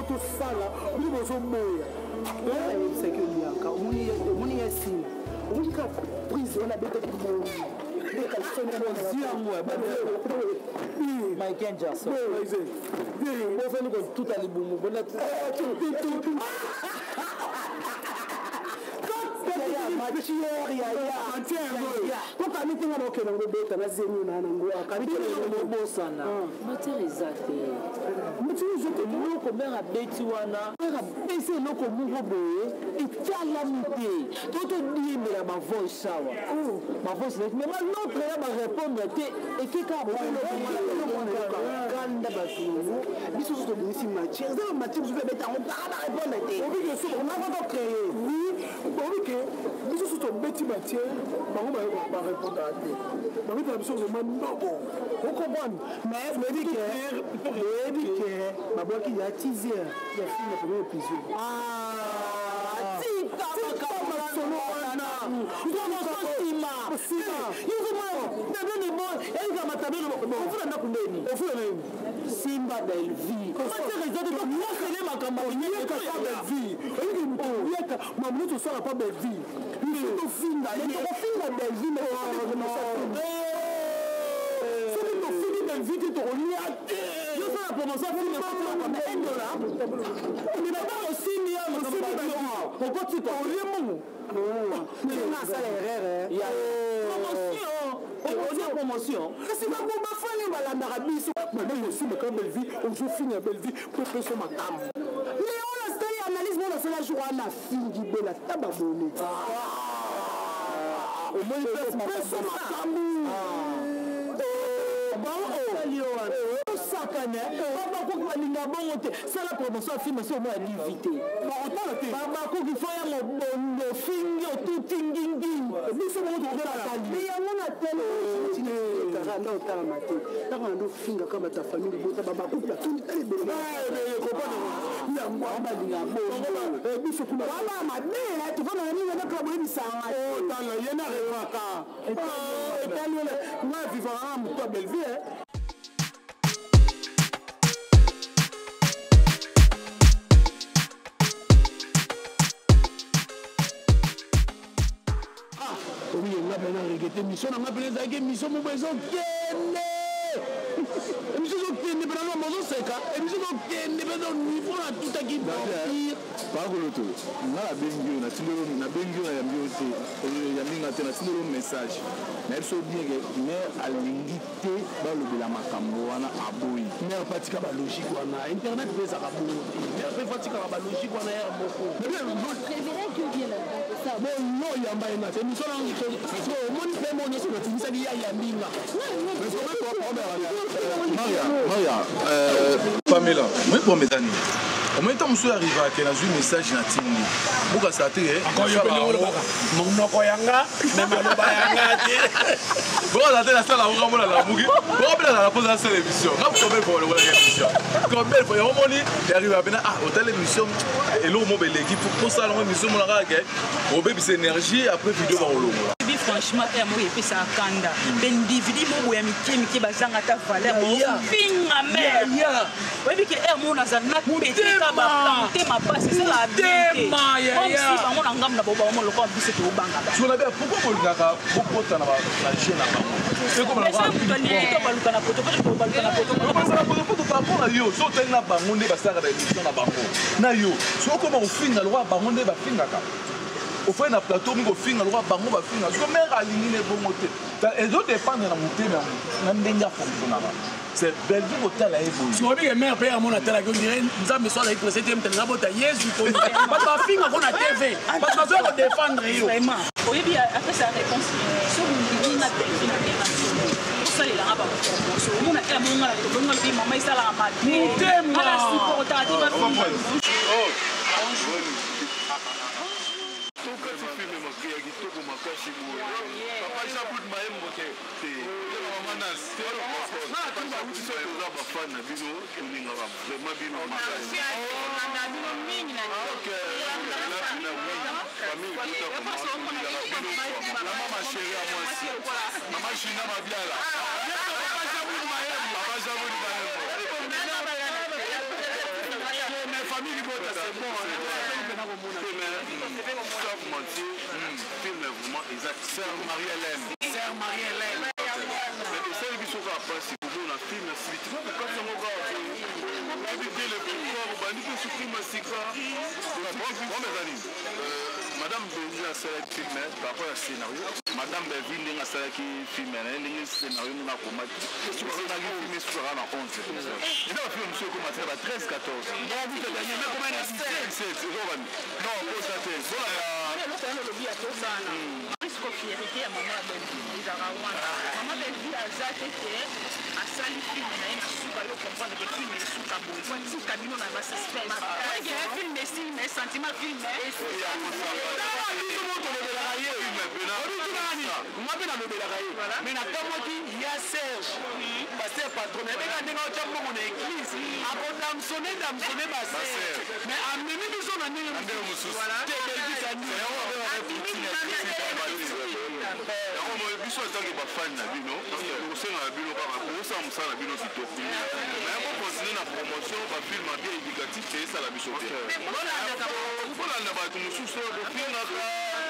tout ça là, vous vous mourrez. C'est que Lianka, on y est si. On y a prise, on a bêté pour mourir. Michael Jackson. On fait tout à l'éboulement. Nous sommes sur petit matière, on va répondre à tes. On va faire chose de man noble. On comprend. Mais je me dis que ma boîte qui a teasé, il y a fini le premier épisode. Simba Belvi. Maman, ça pas Belvi. Promotion. C'est pas pour ma famille, madame Arabie. Maintenant, je suis quand Belvi, on joue fini à Belvi pour faire son matam. Léon, la story analyse, moi, la seule jour à la fille du bel à tababonné. Au moins, il fait son matam. Ça la promotion a filmé sur moi à l'invité. Maman, il faut y avoir le finger, tout ding. Mais c'est bon, on va la tali. Mais il y a mon appel. Ta famille, oui, on a bien regretté mission, on a bien regretté mission, mon besoin message. Merci bien, mais à l'unité dans le la Macamboana à Boui. Mais pratique la logique, Internet, mais ça va mais pratique la logique, on a beaucoup. Vous préférez que bien ça. Mais non, il y a un bain. C'est nous sommes en mon fait mon sur le Tunisia, il y a Minga. Maria, Pamela, moi pour mes amis. En même temps, je suis arrivé à un message dans Tini. Pourquoi ça a été encore une fois, mon Koyanga, même à l'Obayanga. Pourquoi ça a été la salle à Ouramona la Mougi? Pourquoi la pose la seule émission? Combien pour le voir l'émission? Combien pour le moment, il arrive à venir à hôtel émission et l'eau mobile l'équipe pour ça, l'émission, mon arrêt, au bébé, c'est énergie après vidéo dans l'eau. Franchement, moi, et puis ça kanda. L'individu, moi, qui bazanga ta valeur, finga mère. Oui, mais que moi, on a zana pété ma passe, c'est la vie. Comme si on a ngam na boba, on le compte c'est au banga. Tu l'as bien pourquoi on l'a beaucoup de temps la chaîne là-bas. C'est comme la voix. Tu baluka na poto, tu baluka na poto. Parce que la poto par rapport à yo, so tel na bangonde ba sara ba émission na bango. Na yo, so comment on finga le roi bangonde ba finga ka. Au fait na plateau ngo finga le roi bango ba finga. So mère aligné ne bon moté. Et autres dépendent na moté na ndenga fonctionner. C'est belle vie au tel à ébouiller. Si on dit que mère père à mon atelier, on dirait nous avons besoin d'être précédé, mais nous avons Jésus. Parce que film qu'on a TV, parce que nous défendre. Vraiment. Oui, bien après sa réponse, sur une ligne internationale. Ça les là-bas. On a un moment là, on a dit maman ça là ma. Ala supporter dit ma fille. Oh. famille Libota, c'est bon. Sauf mentir, film est vraiment exact. Sœur Marie-Hélène. Sœur Marie-Hélène. Mais c'est lui qui s'ouvre après, c'est pour nous, la film, c'est vite. Quand c'est mon gars, éviter le plus fort, on va dire que ce film, c'est quoi? Bon, mes amis, Madame Benji a fait le film par rapport au scénario. Madame Benji a fait le film, elle a un scénario, on a combattu. Si vous avez un film, c'est sur la 11. Il y a un film qui a commencé à 13-14. Bon, vous avez gagné, mais combien de 17? Non, pour ça, c'est bon. Risque fierté à maman Belvi ezala wana maman Belvi aza tete asali film na ye na suka yo comprendre que film esuka boye fatika bino na basuspense oke film esili mais sentiment film moi mpe nalobelaka ye mais nakamwaki ya Serge paster patron ebeka ndenge otya mbongo na église akodamsone baser mais amemi biso na ndenge mosusu biso ezangi bafani na bino kosenga na bino kaka kosala mosala na bino kitoko mais kokontinue na promotion bafilme bien éducatif te esala biso te kolanda bato mosusu kofingaka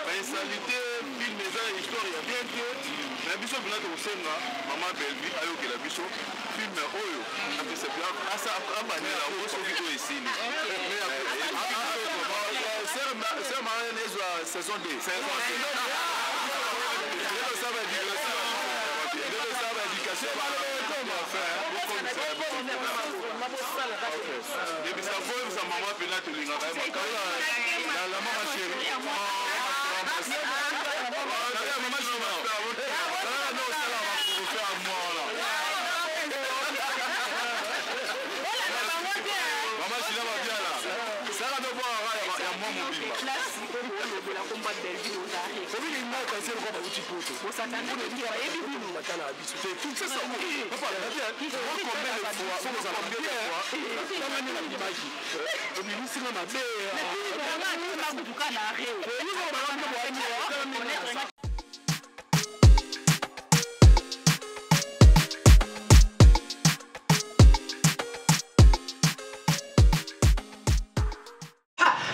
bainsalite filme eza histoire ya bien te mais biso mpena tokosenga mama Belvi ayokela biso filme oyo abanela o soki oyo esili ser mariane ezwa saison 2 ebisa boyebisa mama mpena tolingaka la mama chéri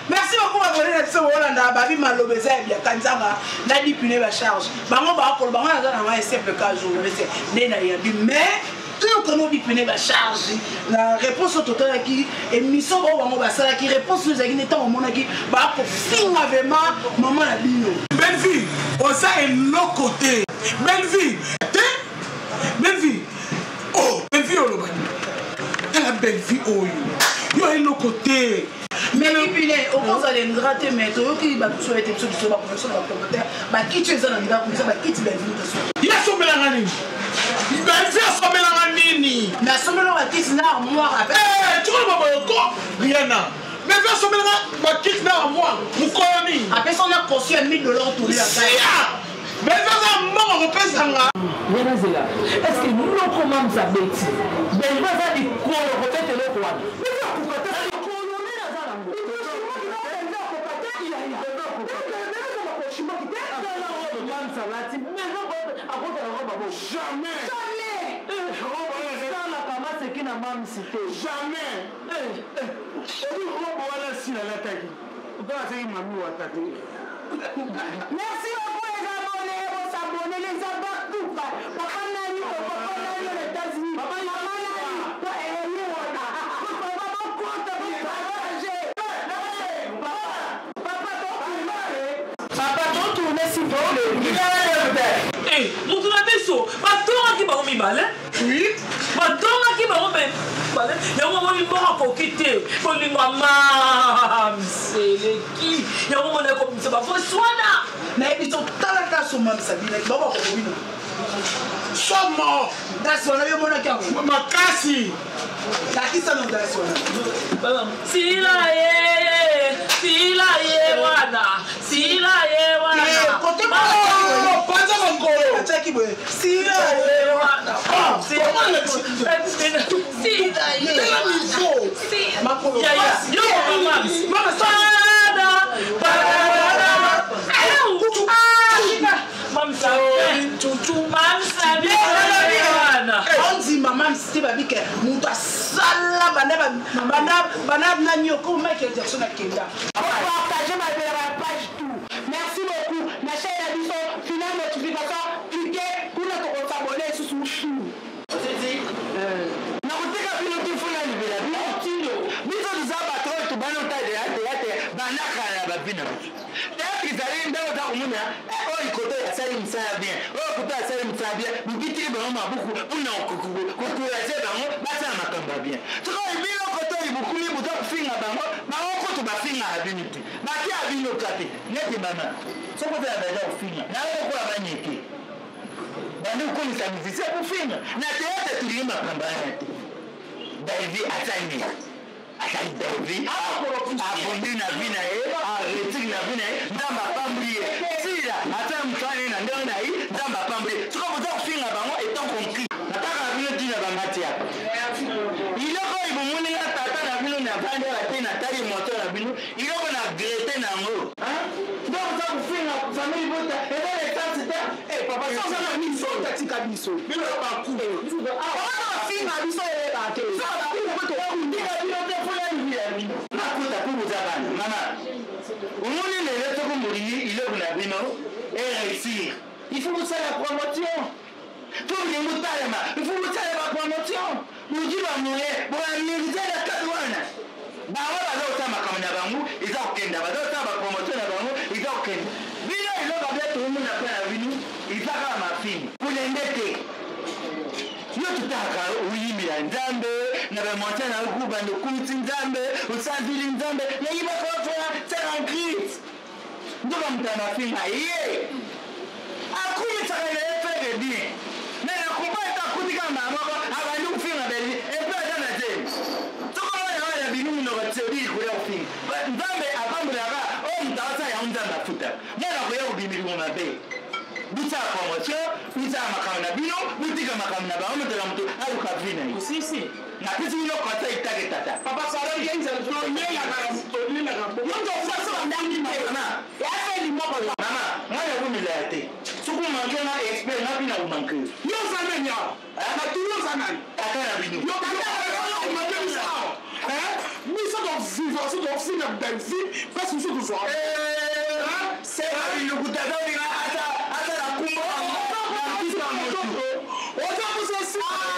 Merci beaucoup à vous. Babi malobeza bien kanzanga na dipune ba charge bango ba ko bango na na simple cas journaliste nena ya bi mais tout comme dipune ba charge la réponse totale qui émission o bango ba sala qui réponse nous aki neta o mona ki ba ko finga vraiment maman la bino belle vie on ça est l'autre côté belle vie oh belle vie o lo bani la belle vie o yo est l'autre côté. Mais puis au moins aller nous rater mais toi qui va tout souhaiter tout sur la promotion de la commentaire bah qui tu es dans la comme ça bah qui tu belle vie ya so melangani belle vie so melangani mais so melangani qui na moi tu vois pas Rihanna mais vie so melangani bah qui na moi mukoni après ça on a conçu $1000 tous les ans mais ça mort repesanga Venezuela est-ce que nous comment ça bêti ben va ça du corps peut-être le quoi Merci beaucoup les abonnés, vos abonnés, les abonnés tout. Papa Nani, les États-Unis. Papa Papa tourne s'il vous plaît. Mutu na beso, batonga ki bango mibale. Oui. Batonga ki bango mibale. Yango mo mibora ko kite. Ko lingwa mam. Seleki. Yango mo na ko misa ba fo swana. Na ebi to talaka so mam sabina. Baba ko bino. Somo. Dasona yo mona kya. Makasi. Takisa no dasona. Sila ye wana. Sila ye wana. Kote ba. Panza mangolo. Achaki boy. Sila ye wana. Sila ye. Tela miso. Makolo. Ya. Yo mama. Mama sada. Bada. Mam sabi. Mam sabi. Wana. maman si babi ke mutu asala bana nani oko Michael Jackson akenda partager ma page tout. Merci beaucoup. Na chaîne la biso finale notification cliquez pour notre s'abonner sous chou. C'est dit na kuteka bino tifuna ni bila biso biso tuzaba trop to bano ta de ate banaka na babina kizali ndao ta kumuna o ikoto ya sali msaya bien o kuta sali msaya bien bukiti ba mabuku una kukuyaje bango bata makamba bien tuko ibilo koto ibukuli buta kufinga bango bango to bafinga abiniti baki abino kate neti mama soko ta baza kufinga na ko kwa banyeke bandi ko ni samizise kufinga na teate tulima kamba yake David atani Akali David abondi na vina arrêter na vina ndamba pamblier sila ata mtani na ndio na hii ndamba pamblier tuko boza kufinga bango etant compris nataka vile dina bangati hapa iloko ibumuni na tata na vino na bande la tena tali moto na vino iloko na grete na ngo ndio boza kufinga famille bota et les temps c'était papa ça na miso katika biso bilo ba ku finga biso ele ba ke ça ba ku boto ndika bilo te nakuta kubuza bana mama umuni lelo tokumuli iloko na bino et réussir il faut vous faire la promotion pour les mutalema il faut vous faire la promotion mujiba muye bwa mingzela kadwana bawa bazota makamanya bangu iza okenda bazota ba promotion na bangu iza okenda bino iloko bya tumu na kwa bino iza kama mafini kulendete yo tutaka uyimira nzambe na bamonta na kuba ndo kuti nzambe usandili nzambe yayiba kwa tera grit ndo bamtana finga ye akumi tsakale efere bien na nakubata kutika mama abandi kufinga beli epe dana je toko ya binu no batseri kule kufinga nzambe apambula ba o mtawasa ya nzambe afuta na ko ya kubimiri mu mabe buta promotion buta makamna bino butika makamna ba o mtela mtu aluka vina sisi na pisi ino kota itake tata papa sara yenza to nyela na mtoni na kambo ndo fasa ndani mama yafe ni mama mama ngaya kumilate suku mangena expert na bina umanke yo sana nya na tuyo sana akana bino yo kata mangena sao miso do vivre so do fina benfi parce que so do so c'est la bino kutaka bina ata la kumbo na kisa moto ojo kusosi mama